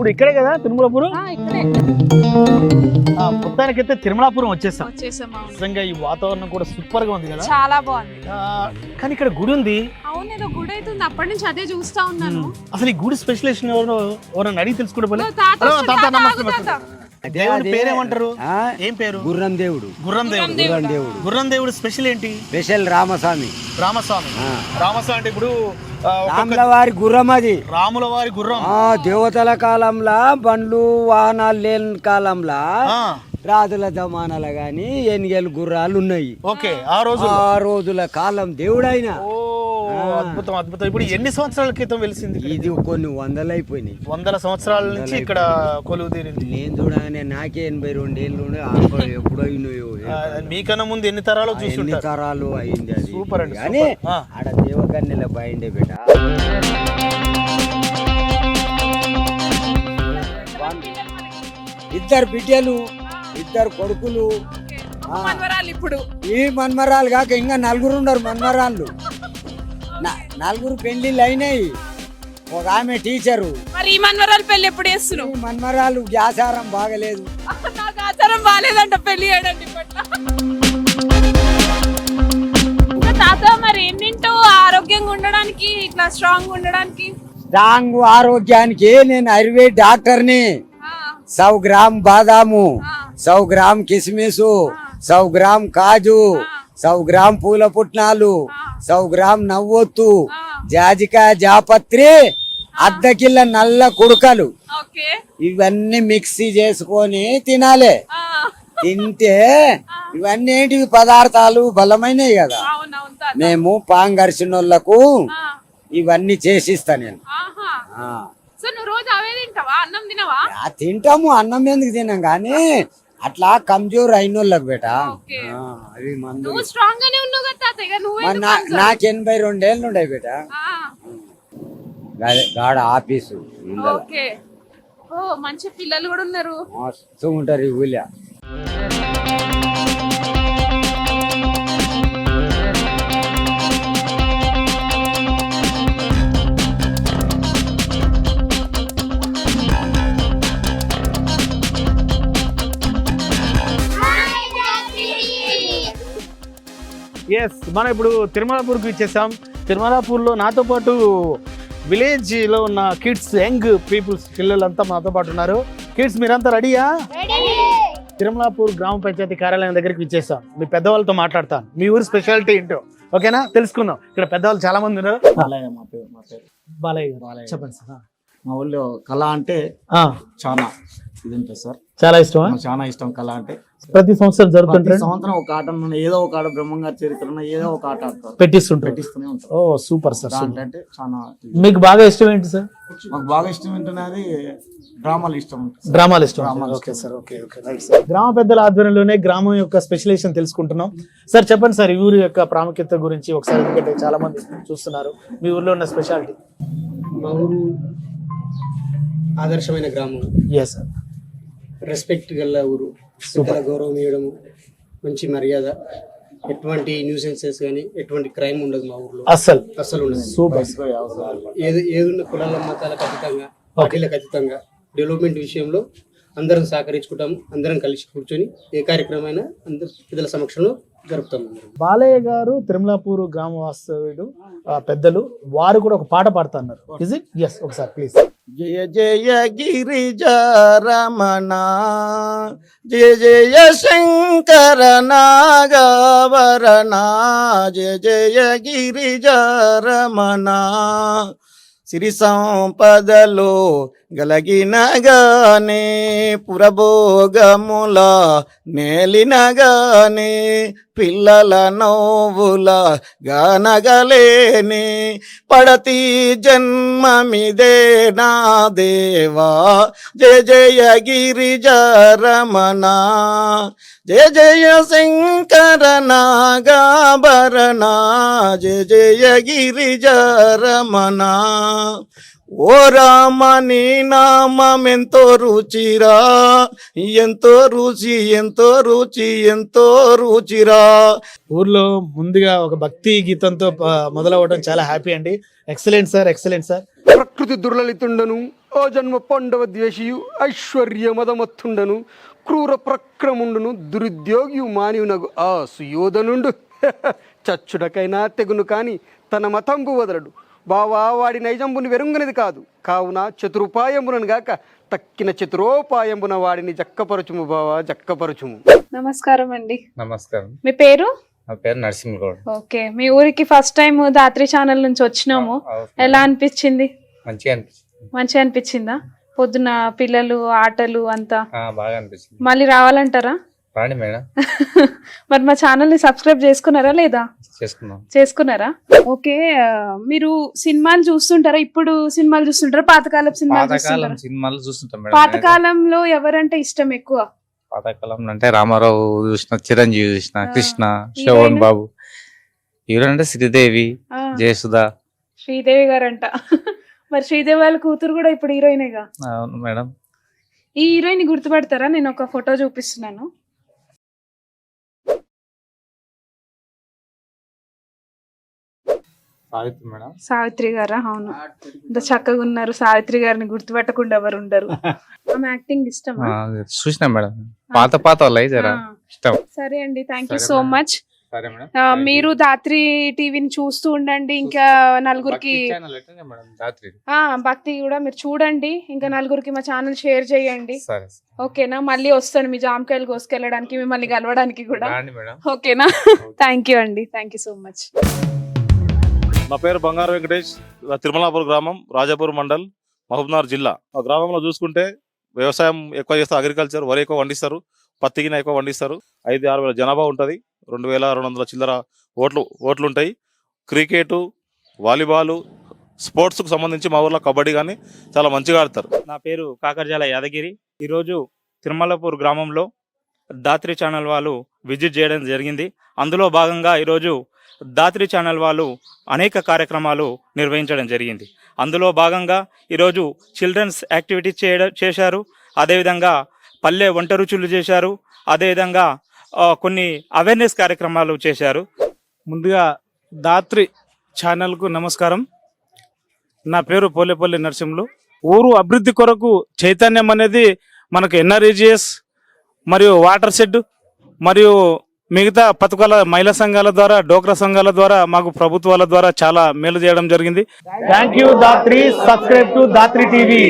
ఇప్పుడు ఇక్కడే కదా తిరుమలాపురం? ఇక్కడే. మొత్తానికైతే తిరుమలాపురం వచ్చేసాం. వచ్చేసామా? నిజంగా ఈ వాతావరణం కూడా సూపర్ గా ఉంది కదా, చాలా బాగుంది. కానీ ఇక్కడ గుడి ఉంది. అవును, ఏదో గుడి అవుతుంది, అప్పటి నుంచి అదే చూస్తా ఉన్నాను. అసలు ఈ గుడి స్పెషలేషన్ ఎవరైనా అడిగి తెలుసుకుంటే పోలే. తాత హలో, వస్తాడు, తాత, తాత, నమస్తే, తాత. దేవుడి పేరేమంటారు? ఏం పేరు? గుర్రం దేవుడు. గుర్రం దేవుడు. గుర్రం దేవుడు. గుర్రం దేవుడు స్పెషల్ ఏంటి? స్పెషల్ రామస్వామి. రామస్వామి. రామస్వామి అంటే ఇప్పుడు రాముల వారి గుర్రం అది. రాముల వారి గుర్రం. దేవతల కాలంలో బండ్లు వాహనాలు లేని కాలంలో రాజుల జమానాల గాని ఎనిగేలు గుర్రాలు ఉన్నాయి. ఓకే, ఆ రోజుల కాలం దేవుడైన. అద్భుతం అద్భుతం. ఇప్పుడు ఎన్ని సంవత్సరాల క్రితం వెలిసింది? ఇది కొన్ని వందలు అయిపోయినాయి. వందల సంవత్సరాల నుంచి ఇక్కడ కొలువు తీరింది. నేను చూడగానే నాకే 82 ఏళ్ళు ఎప్పుడో అయినాయో. మీకన్నా ముందు ఎన్ని తరాలు చూసి ఎన్ని తరాలు అయింది అది. సూపర్ అండి. కానీ ఆడ దేవకన్యల బయండే బిడ్డ. ఇద్దరు బిడ్డలు, ఇద్దరు కొడుకులు. ఇప్పుడు ఈ మన్మరాలు కాక ఇంకా నలుగురు ఉన్నారు మన్మరాళ్ళు. నలుగురు పెళ్లిళ్ళు అయినాయి. ఒక ఆమె టీచరు. మరి ఈ మన్మరాలు పెళ్లి ఎప్పుడు చేస్తున్నావు? మన్మరాలు ఆచారం బాగలేదు. నాకు ఆచారం బాగాలేదంట పెళ్లి చేయడండి. తాత మరి ఏం తింటావు ఆరోగ్యంగా ఉండడానికి, ఇట్లా స్ట్రాంగ్ ఉండడానికి? స్ట్రాంగ్ ఆరోగ్యానికి నేను ఆయుర్వేద డాక్టర్ని. 100 గ్రామ్ బాదాము, 100 గ్రామ్ కిస్మిసు, 100 గ్రామ్ కాజు, 100 గ్రామ్ పూల పుట్నాలు, 100 గ్రామ్ నవ్వొత్తు, జాజికాయ, జాపత్రి, అర్ధ కిలో నల్ల కుడుకలు, ఇవన్నీ మిక్సీ చేసుకొని తినాలి. తింటే ఇవన్నీ ఏంటివి పదార్థాలు బలమైనవి కదా. మేము పాంగర్షణోళ్లకు ఇవన్నీ చేసిస్తా నేను. తింటాము, అన్నం ఎందుకు తినాం కానీ అట్లా కమ్జోర్ అయిన వాళ్ళకి బేట అవి మందు. నాకు 82 ఏళ్ళు ఉండే బేట. గాడ ఆఫీసు మంచి పిల్లలు కూడా ఉన్నారు, మస్తు ఉంటారు ఈ ఊళ్ళో. ఎస్, మనం ఇప్పుడు తిరుమలాపూర్కి ఇచ్చేసాం. తిరుమలాపూర్లో నాతో పాటు విలేజ్లో ఉన్న కిడ్స్, యంగ్ పీపుల్స్, పిల్లలంతా మాతో పాటు ఉన్నారు. కిడ్స్ మీరంతా రెడీయా? తిరుమలాపూర్ గ్రామ పంచాయతీ కార్యాలయం దగ్గరికి ఇచ్చేసాం. మీ పెద్దవాళ్ళతో మాట్లాడతాను. మీ ఊరి స్పెషాలిటీ ఏంటో ఓకేనా తెలుసుకుందాం. ఇక్కడ పెద్దవాళ్ళు చాలా మంది ఉన్నారు. బాలయ్య చెప్పండి సార్. మా ఊళ్ళో కళ అంటే చాలా ఇది ఉంటుంది సార్. చాలా ఇష్టం. చాలా ఇష్టం కళ అంటే. ప్రతి సంవత్సరం జరుగుతుంటారు. సంవత్సరం ఒక ఆట, ఏదో ఒక ఆట, బ్రహ్మంగారి చరిత్ర ఏదో ఒక ఆట పెట్టిస్తూనే ఉంటారు. ఓ సూపర్ సార్. అంటే చాలా. మీకు బాగా ఇష్టం ఏంటి సార్? మాకు బాగా ఇష్టం ఏంటనేది డ్రామాలు ఇష్టం. Okay sir. Okay right sir. గ్రామ పెద్దల ఆధ్వర్యంలోనే గ్రామం యొక్క స్పెషలైజేషన్ తెలుసుకుంటున్నాం. సార్ చెప్పండి సార్, ఈ ఊరి యొక్క ప్రాముఖ్యత గురించి ఒకసారి, ఎందుకంటే చాలా మంది చూస్తున్నారు. మీ ఊర్లో ఉన్న స్పెషాలిటీ. మా ఊరు ఆదర్శమైన గ్రామం. Yes sir. రెస్పెక్ట్ గల ఊరు, పెద్దల గౌరవం ఇవ్వడము, మంచి మర్యాద, ఎటువంటి న్యూసెన్సెస్ కానీ ఎటువంటి క్రైమ్ ఉండదు మా ఊర్లో. అస్సలు ఉండదు. సూపర్. ఏదున్న కులాల మతాలకు అతీతంగా, పార్టీలకు అతీతంగా డెవలప్మెంట్ విషయంలో అందరం సహకరించుకుంటాము. అందరం కలిసి కూర్చొని ఏ కార్యక్రమమైన అందరు పెద్దల సమక్షంలో జరుపుతాము. బాలయ్య గారు తిరుమలాపూర్ గ్రామ వాస్తవ్యుడు, పెద్దలు, వారు కూడా ఒక పాట పాడుతున్నారు. Is it? ఎస్, ఒకసారి ప్లీజ్. జయ జయ గిరిజ రమణ, జయ జయ శంకర నాగవరణ, జయ జయ గిరిజ రమణ. సిరి సంపదలో గలగినగానే, పురభోగముల నేలినగానే, పిల్లల నవ్వుల గానగలేని, పడతి జన్మమిదే నా దేవా. జయ జయ గిరిజ రమణ, జయ జయ శంకర నాగభరణ, జయ జయ గిరిజ రమణ. ఓ రామ నీ నామెంతో రుచిరా, ఎంతో రుచి, ఎంతో రుచి, ఎంతో రుచిరా. ఊర్లో ముందుగా ఒక భక్తి గీతంతో మొదలవ్వడం చాలా హ్యాపీ అండి. Excellent sir, excellent sir. ప్రకృతి దుర్లలితుండను ఓ జన్మ పాండవ ద్వేషియు ఐశ్వర్య మదమత్తుండను క్రూర ప్రక్రముండును దురుద్యోగియు మానియునగు ఆ సుయోధనుండు చచ్చుడకైనా తెగును కాని తన మతంబు వదలడు బావా వాడి నైజంబుని వెరుంగనిది కాదు కావున చతురుపాయంబునను గాక తక్కిన చతురోపాయంబున వాడిని జక్కపరచుము బావా జక్కపరచుము. నమస్కారం అండి. నమస్కారం. మీ పేరు? నా పేరు నరసింహగౌడ్. ఓకే, మీ ఊరికి ఫస్ట్ టైం దాత్రి ఛానల్ నుంచి వచ్చినాము. ఎలా అనిపించింది? మంచిగా అనిపించింది. మంచిగా అనిపించిందా? పొద్దున పిల్లలు ఆటలు అంతా బాగా అనిపించింది. మళ్ళీ రావాలంటారా? రాండి మేడం. మరి మా ఛానల్ ని సబ్స్క్రైబ్ చేసుకున్నారా లేదా? చేసుకున్నారా? ఓకే, మీరు సినిమాలు చూస్తుంటారా? ఇప్పుడు సినిమాలు చూస్తుంటారా? పాతకాలం సినిమాలు చూస్తుంటాం. పాతకాలంలో ఎవరంటే ఇష్టం ఎక్కువ? పాతకాలం అంటే రామారావు చూసిన, చిరంజీవి చూసిన, కృష్ణ, శోభన్ బాబు. హీరో అంటే శ్రీదేవి, జయసుధ. శ్రీదేవి గారంట. మరి శ్రీదేవి వాళ్ళ కూతురు కూడా ఇప్పుడు హీరోయినేగా? అవును మేడం. ఈ హీరోయిన్ గుర్తుపడతారా? నేను ఒక ఫోటో చూపిస్తున్నాను. సావిత్రి మేడం. సావిత్రి గారా? అవును, ఇంత చక్కగా ఉన్నారు. సావిత్రి గారిని గుర్తుపట్టకుండా ఎవరు ఉండరు. ఆమె యాక్టింగ్ ఇష్టం. చూసినా మేడం, పాత వాళ్ళు జరా ఇష్టం. సరే అండి, థ్యాంక్ యూ సో మచ్. మీరు దాత్రి టీవీని చూస్తూ ఉండండి. ఇంకా నలుగురికి భక్తి కూడా మీరు చూడండి. ఇంకా నలుగురికి మా ఛానల్ షేర్ చేయండి. ఓకేనా? మళ్ళీ వస్తాను మీ జామకాయలు కోసుకెళ్ళడానికి, మిమ్మల్ని కలవడానికి కూడా. ఓకేనా? థ్యాంక్ యూ అండి, థ్యాంక్ యూ సో మచ్. నా పేరు బంగారు వెంకటేష్. తిరుమలాపూర్ గ్రామం, రాజాపూర్ మండల్, మహబూబ్నగర్ జిల్లా. ఆ గ్రామంలో చూసుకుంటే వ్యవసాయం ఎక్కువ చేస్తారు, అగ్రికల్చర్, వరి ఎక్కువ పండిస్తారు, పత్తి గిన్నె ఎక్కువ పండిస్తారు. 5-6 వేల జనాభా ఉంటుంది. 2200 చిల్లర ఓట్లు ఉంటాయి. క్రికెట్, వాలీబాల్, స్పోర్ట్స్కు సంబంధించి మా ఊర్లో కబడ్డీ కానీ చాలా మంచిగా ఆడతారు. నా పేరు కాకర్జాల యాదగిరి. ఈరోజు తిరుమలపూర్ గ్రామంలో దాత్రి ఛానల్ వాళ్ళు విజిట్ చేయడం జరిగింది. అందులో భాగంగా ఈరోజు దాత్రి ఛానల్ వాళ్ళు అనేక కార్యక్రమాలు నిర్వహించడం జరిగింది. అందులో భాగంగా ఈరోజు చిల్డ్రన్స్ యాక్టివిటీ చేశారు. అదేవిధంగా పల్లె వంట రుచులు చేశారు. అదేవిధంగా కొన్ని అవేర్నెస్ కార్యక్రమాలు చేశారు. ముందుగా దాత్రి ఛానల్కు నమస్కారం. నా పేరు పోలేపల్లి నరసింహులు. ఊరు అభివృద్ధి కొరకు చైతన్యం అనేది మనకు ఎన్ఆర్ఈజిఎస్ మరియు వాటర్ షెడ్ మరియు మిగతా పథకాల మహిళా సంఘాల ద్వారా, డోక్రా సంఘాల ద్వారా, మాకు ప్రభుత్వాల ద్వారా చాలా మేలు చేయడం జరిగింది. Thank you Dhatri. Subscribe to Dhatri TV.